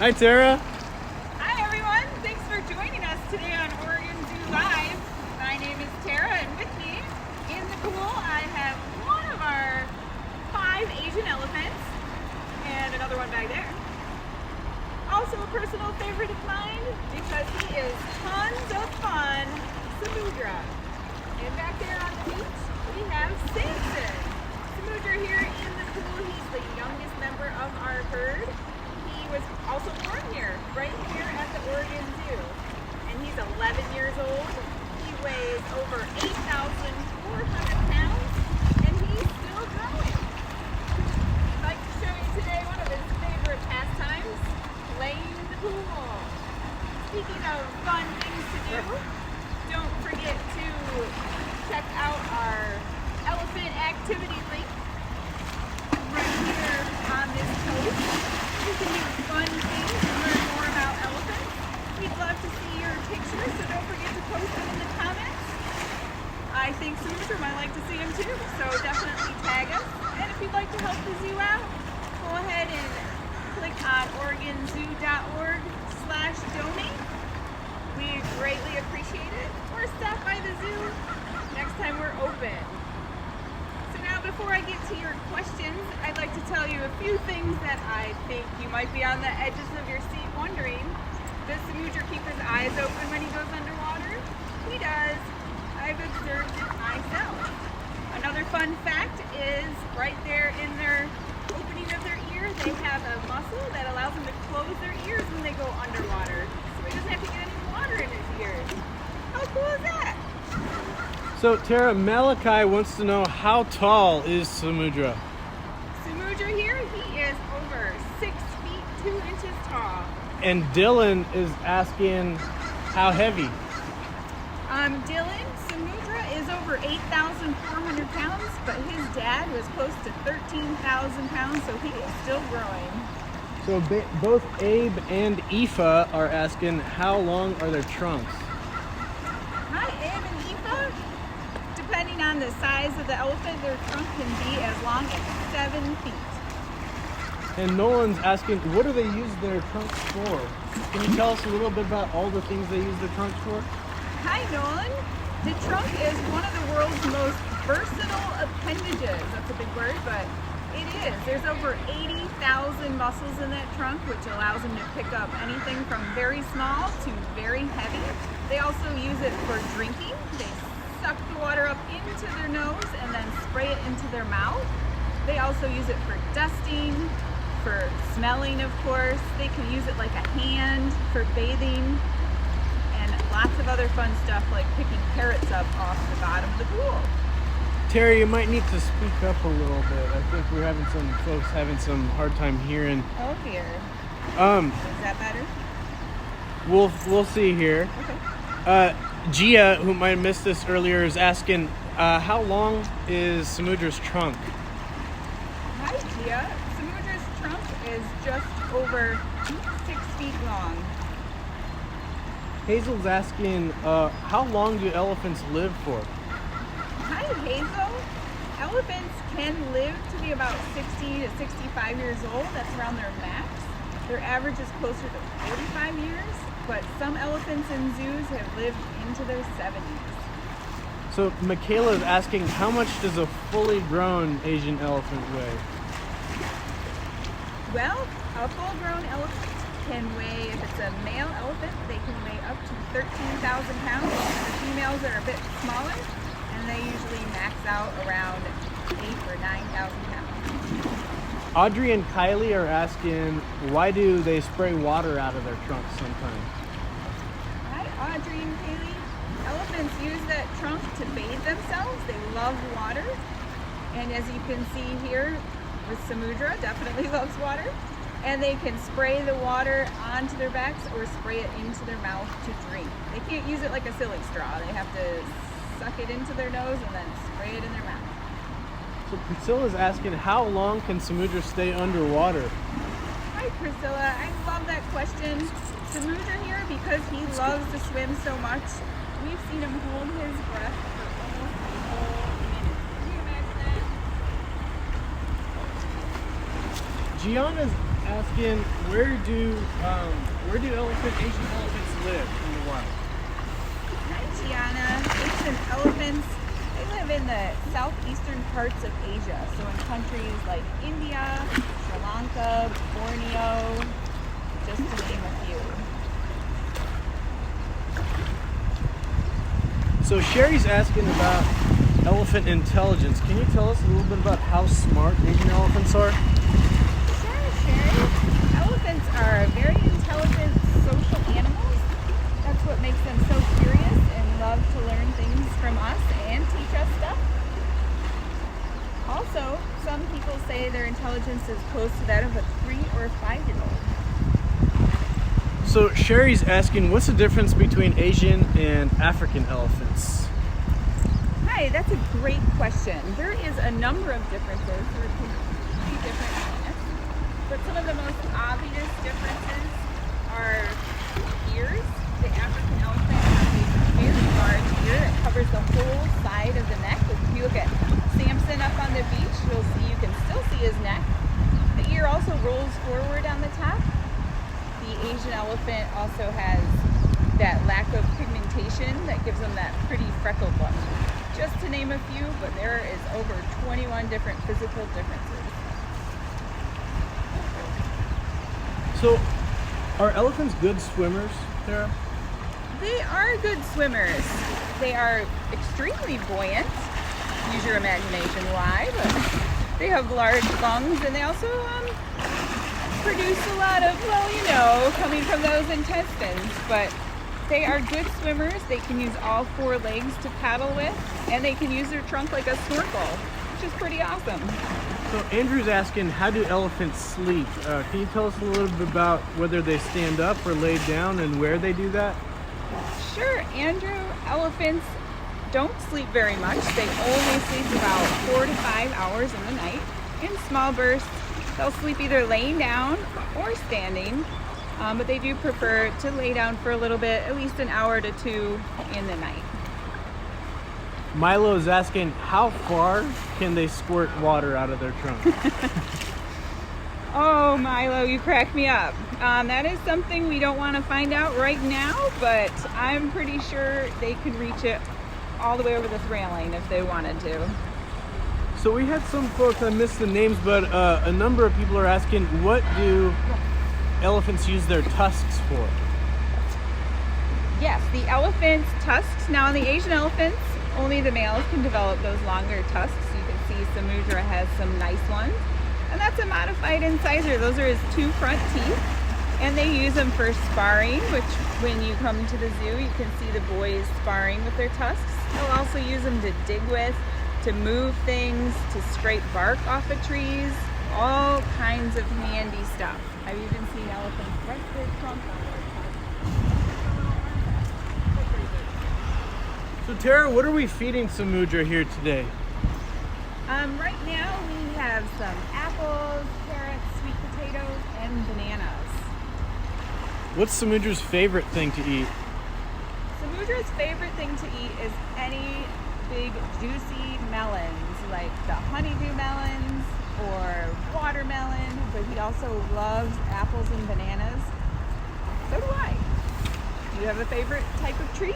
Hi, Tara. Hi, everyone. Thanks for joining us today on Oregon Zoo Live. My name is Tara, and with me in the pool, I have one of our 5 Asian elephants and another one back there. Also a personal favorite of mine because he is tons of fun, Samudra. And back there on the beach, we have Samson. Samudra here in the pool, he's the youngest member of our herd. He was also born here, right here at the Oregon Zoo. And he's 11 years old. He weighs over 8,400 pounds, and he's still growing. I'd like to show you today one of his favorite pastimes, playing in the pool. Speaking of fun things to do, don't forget to check out our elephant activity link right here on this post. You can do fun things and learn more about elephants. We'd love to see your pictures, so don't forget to post them in the comments. I think Samudra might like to see them too, so definitely tag us. And if you'd like to help the zoo out, go ahead and click on OregonZoo.org/donate. We greatly appreciate it. Or stop by the zoo next time we're open. Now, before I get to your questions, I'd like to tell you a few things that I think you might be on the edges of your seat wondering. Does Samudra keep his eyes open when he goes underwater? He does. I've observed it myself. Another fun fact is right there in their opening of their ear, they have a muscle that allows them to close their ears when they go underwater. So he doesn't have to get any water in his ears. How cool is that? So, Tara, Malachi wants to know, how tall is Samudra? Samudra here, he is over 6 feet 2 inches tall. And Dylan is asking, how heavy? Dylan, Samudra is over 8,400 pounds, but his dad was close to 13,000 pounds, so he is still growing. So both Abe and Aoife are asking, how long are their trunks? Hi, Abe and Aoife. Depending on the size of the elephant, their trunk can be as long as 7 feet. And Nolan's asking, what do they use their trunks for? Can you tell us a little bit about all the things they use their trunks for? Hi, Nolan. The trunk is one of the world's most versatile appendages. That's a big word, but it is. There's over 80,000 muscles in that trunk, which allows them to pick up anything from very small to very heavy. They also use it for drinking. They suck the water up into their nose and then spray it into their mouth. They also use it for dusting, for smelling, of course. They can use it like a hand for bathing, and lots of other fun stuff like picking carrots up off the bottom of the pool. Terry, you might need to speak up a little bit. I think we're having some folks having some hard time hearing. Oh dear. Is that better? We'll see here. Okay. Gia, who might have missed this earlier, is asking, how long is Samudra's trunk? Hi, Gia. Samudra's trunk is just over 6 feet long. Hazel's asking, how long do elephants live for? Hi, Hazel. Elephants can live to be about 60 to 65 years old. That's around their max. Their average is closer to 45 years, but some elephants in zoos have lived into their 70s. So Michaela is asking, how much does a fully grown Asian elephant weigh? Well, a full-grown elephant can weigh, if it's a male elephant, they can weigh up to 13,000 pounds. The females are a bit smaller, and they usually max out around 8,000 or 9,000 pounds. Audrey and Kylie are asking, why do they spray water out of their trunks sometimes? Hi, Audrey and Kaylee. Elephants use that trunk to bathe themselves. They love water. And as you can see here, with Samudra, definitely loves water. And they can spray the water onto their backs or spray it into their mouth to drink. They can't use it like a silly straw. They have to suck it into their nose and then spray it in their mouth. So Priscilla's asking, how long can Samudra stay underwater? Hi Priscilla, I love that question. Samudra here, because he loves to swim so much, we've seen him hold his breath for almost a whole minute. Can you imagine that? Gianna's asking, where do Asian elephants live in the wild? Hi, Tiana. Asian elephants, they live in the southeastern parts of Asia. So in countries like India, Sri Lanka, Borneo, just to name a few. So Sherry's asking about elephant intelligence. Can you tell us a little bit about how smart Asian elephants are? Sure, Sherry. Elephants are very intelligent social animals. That's what makes them so curious and love to learn things from us and teach us stuff. Also, some people say their intelligence is close to that of a 3 or 5-year-old. So Sherry's asking, what's the difference between Asian and African elephants? Hi, that's a great question. There is a number of differences. There are pretty different elements, but some of the most obvious differences are ears. The African elephant has a very large ear that covers the whole side of the neck. If you look at Samson up on the beach, you can still see his neck. The ear also rolls forward on the top. The Asian elephant also has that lack of pigmentation that gives them that pretty freckled look. Just to name a few, but there is over 21 different physical differences. So, are elephants good swimmers, Tara? They are good swimmers. They are extremely buoyant. Use your imagination why, but they have large lungs and they also produce a lot of, coming from those intestines. But they are good swimmers. They can use all 4 legs to paddle with, and they can use their trunk like a snorkel, which is pretty awesome. So Andrew's asking, how do elephants sleep? Can you tell us a little bit about whether they stand up or lay down and where they do that? Sure, Andrew. Elephants don't sleep very much. They only sleep about 4 to 5 hours in the night in small bursts. They'll sleep either laying down or standing, but they do prefer to lay down for a little bit, at least an hour to 2 in the night. Milo is asking, how far can they squirt water out of their trunk? Oh, Milo, you crack me up. That is something we don't want to find out right now, but I'm pretty sure they could reach it all the way over this railing if they wanted to. So we had some folks, I missed the names, but a number of people are asking, what do elephants use their tusks for? Yes, the elephant's tusks. Now on the Asian elephants, only the males can develop those longer tusks. You can see Samudra has some nice ones. And that's a modified incisor. Those are his 2 front teeth. And they use them for sparring, which when you come to the zoo, you can see the boys sparring with their tusks. They'll also use them to dig with, to move things, to scrape bark off of trees, all kinds of handy stuff. I've even seen elephants rest their trunk on their tusks. So Tara, what are we feeding Samudra here today? Right now we have some apples, carrots, sweet potatoes, and bananas. What's Samudra's favorite thing to eat? Samudra's favorite thing to eat is any big juicy melons, like the honeydew melons or watermelon, but he also loves apples and bananas. So do I. Do you have a favorite type of treat?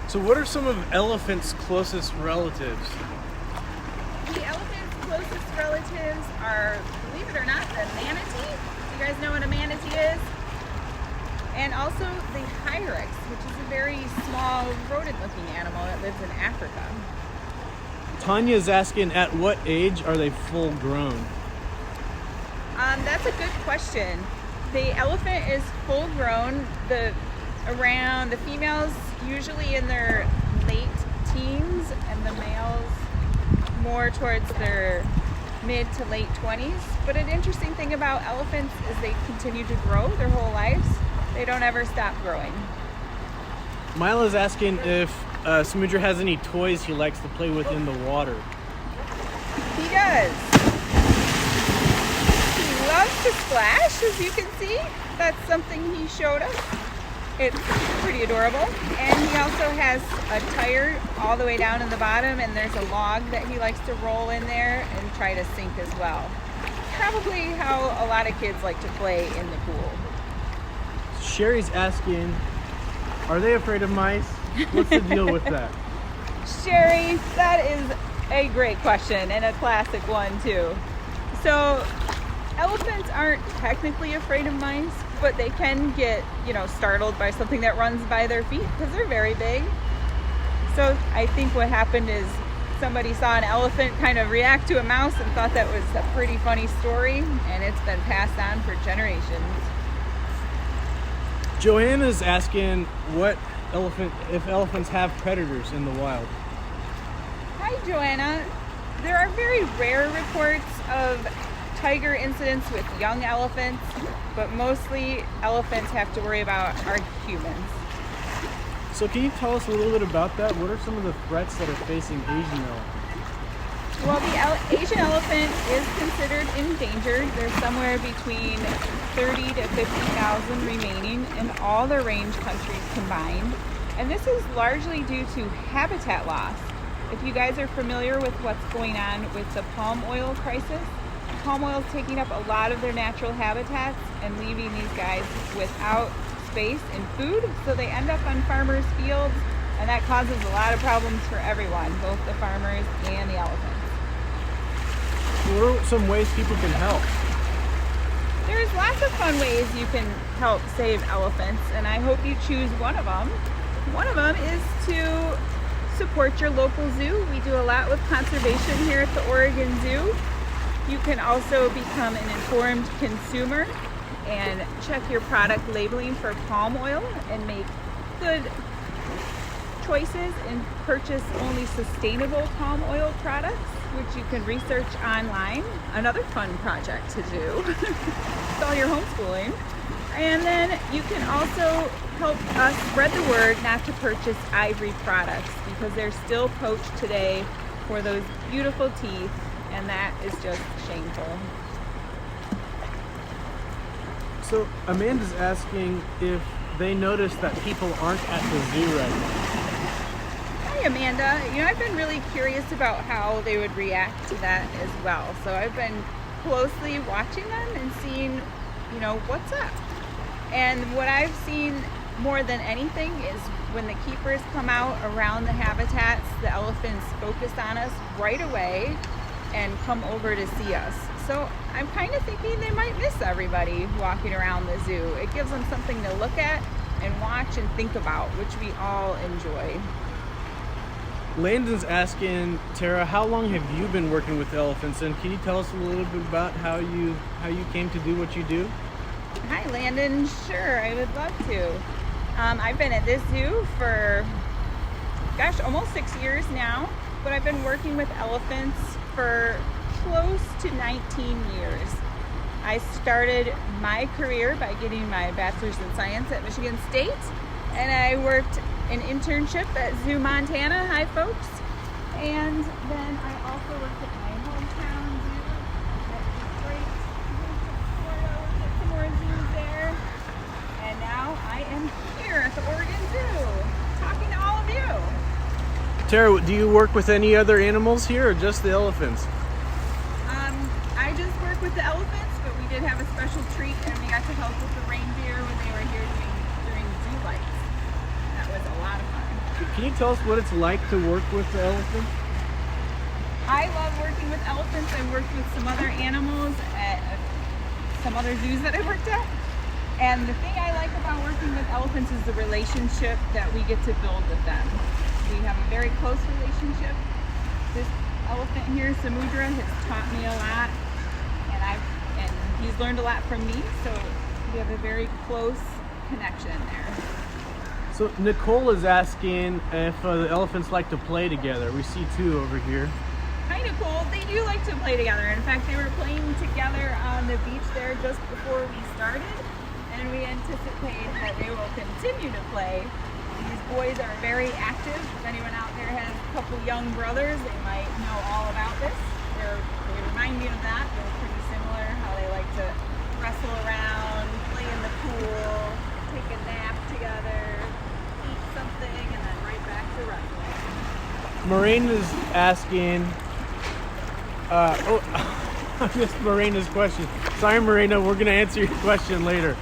So what are some of elephants' closest relatives? The elephant's closest relatives are, believe it or not, the manatee. Do you guys know what a manatee is? And also the hyrax, which is a very small rodent-looking animal that lives in Africa. Tanya is asking, at what age are they full grown? That's a good question. The elephant is full grown. The females usually in their late teens, and the males more towards their mid to late 20s. But an interesting thing about elephants is they continue to grow their whole lives. They don't ever stop growing. Mila's asking if Samudra has any toys he likes to play with in the water. He does. He loves to splash, as you can see. That's something he showed us. It's pretty adorable. And he also has a tire all the way down in the bottom, and there's a log that he likes to roll in there and try to sink as well. probably how a lot of kids like to play in the pool. Sherry's asking, are they afraid of mice? What's the deal with that? Sherry, that is a great question and a classic one too. So elephants aren't technically afraid of mice, but they can get, startled by something that runs by their feet because they're very big. So I think what happened is somebody saw an elephant kind of react to a mouse and thought that was a pretty funny story, and it's been passed on for generations. Joanna's asking if elephants have predators in the wild. Hi, Joanna. There are very rare reports of tiger incidents with young elephants, but mostly elephants have to worry about are humans. So can you tell us a little bit about that? What are some of the threats that are facing Asian elephants? Well, the Asian elephant is considered endangered. There's somewhere between 30 to 50,000 remaining in all the range countries combined. And this is largely due to habitat loss. If you guys are familiar with what's going on with the palm oil crisis, palm oil is taking up a lot of their natural habitats and leaving these guys without space and food, so they end up on farmers' fields, and that causes a lot of problems for everyone, both the farmers and the elephants. What are some ways people can help? There's lots of fun ways you can help save elephants, and I hope you choose one of them. One of them is to support your local zoo. We do a lot with conservation here at the Oregon Zoo. You can also become an informed consumer and check your product labeling for palm oil and make good choices and purchase only sustainable palm oil products, which you can research online. Another fun project to do with all your homeschooling. And then you can also help us spread the word not to purchase ivory products, because they're still poached today for those beautiful teeth, and that is just shameful. So Amanda's asking if they notice that people aren't at the zoo right now. Hi, Amanda. I've been really curious about how they would react to that as well. So I've been closely watching them and seeing, what's up. And what I've seen more than anything is when the keepers come out around the habitats, the elephants focus on us right away and come over to see us. So I'm kind of thinking they might miss everybody walking around the zoo. It gives them something to look at and watch and think about, which we all enjoy. Landon's asking, Tara, how long have you been working with elephants, and can you tell us a little bit about how you came to do what you do? Hi, Landon. Sure, I would love to. I've been at this zoo for, almost 6 years now, but I've been working with elephants for close to 19 years. I started my career by getting my bachelor's in science at Michigan State, and I worked an internship at Zoo Montana. Hi, folks. And then I also worked at my hometown zoo at Detroit. Florida, worked at some more zoos there. And now I am here at the Oregon Zoo, talking to all of you. Tara, do you work with any other animals here, or just the elephants? I just work with the elephants, but we did have a special treat, and we got to help with the reindeer when they were here during zoo lights. That was a lot of fun. Can you tell us what it's like to work with the elephants? I love working with elephants. I worked with some other animals at some other zoos that I worked at. And the thing I like about working with elephants is the relationship that we get to build with them. We have a very close relationship. This elephant here, Samudra, has taught me a lot, and he's learned a lot from me, so we have a very close connection there. So Nicole is asking if the elephants like to play together. We see two over here. Hi, Nicole. They do like to play together. In fact, they were playing together on the beach there just before we started, and we anticipate that they will continue to play. These boys are very active. If anyone out there has a couple young brothers, they might know all about this. They remind me of that. They're pretty similar, how they like to wrestle around, play in the pool, take a nap together, eat something, and then right back to wrestling. Maureen is asking, I missed Morena's question. Sorry, Morena. We're gonna answer your question later.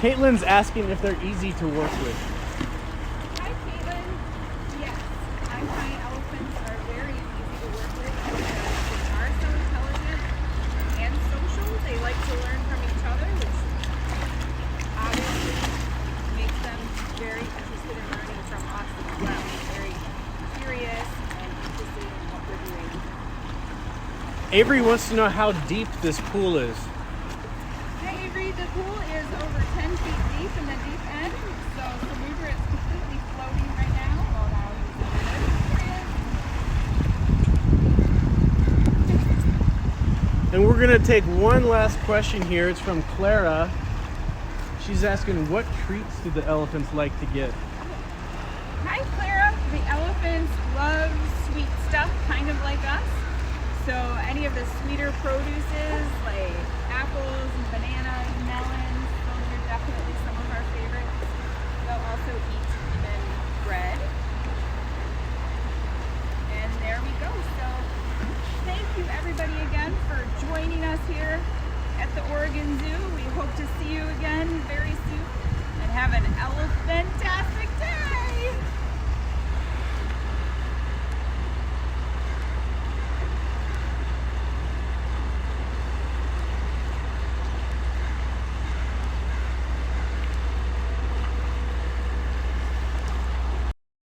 Caitlin's asking if they're easy to work with. Hi, Caitlin. Yes, I find elephants are very easy to work with because they are so intelligent and social. They like to learn from each other, which obviously makes them very interested in learning from us as well. Very curious and interested in what we're doing. Avery wants to know how deep this pool is. Hi, Avery. The pool is over 10 feet deep in the deep end, so Samudra is completely floating right now. Oh, now he's And we're gonna take one last question here. It's from Clara. She's asking, what treats do the elephants like to get? Hi, Clara. The elephants love sweet stuff, kind of like us. So any of the sweeter produces, like apples and bananas, melons, those are definitely some of our favorites. They'll also eat even bread. And there we go. So thank you everybody again for joining us here at the Oregon Zoo. We hope to see you again very soon and have an elephant-tastic day.